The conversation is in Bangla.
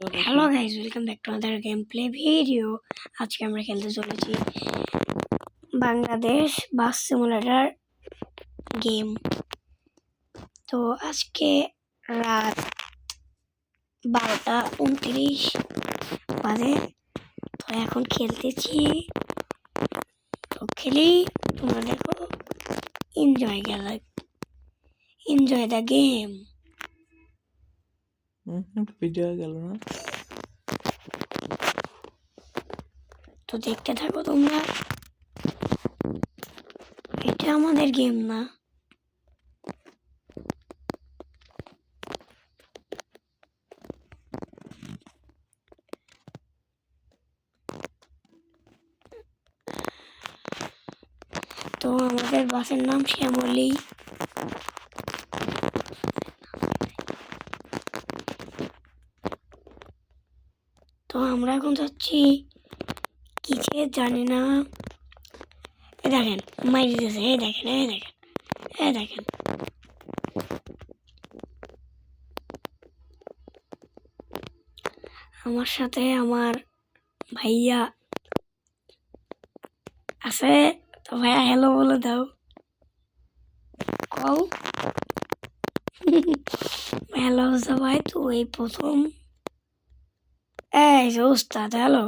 Hello guys, welcome back to other game play video. আজকে আমরা খেলতে চলেছি বাংলাদেশ বাস সিমুলেটর গেম। তো আজকে রাত 12:29 বাজে। তো এখন খেলতেছি, তো খেলি, তোমরা দেখো। Enjoy the game. ভিডিও গেল না, তো দেখতে থাকো তোমরা। এটা আমাদের গেম না, তো আমাদের বাসের নাম শ্যামলী। তো আমরা এখন যাচ্ছি কিসে জানি না। দেখেন মাইরে দিয়েছে, দেখেন আমার সাথে আমার ভাইয়া আছে। তো ভাইয়া হ্যালো বলে দাও, কও। হ্যালো সবাই, তো এই প্রথম এই যে উস্তাদ, হ্যালো।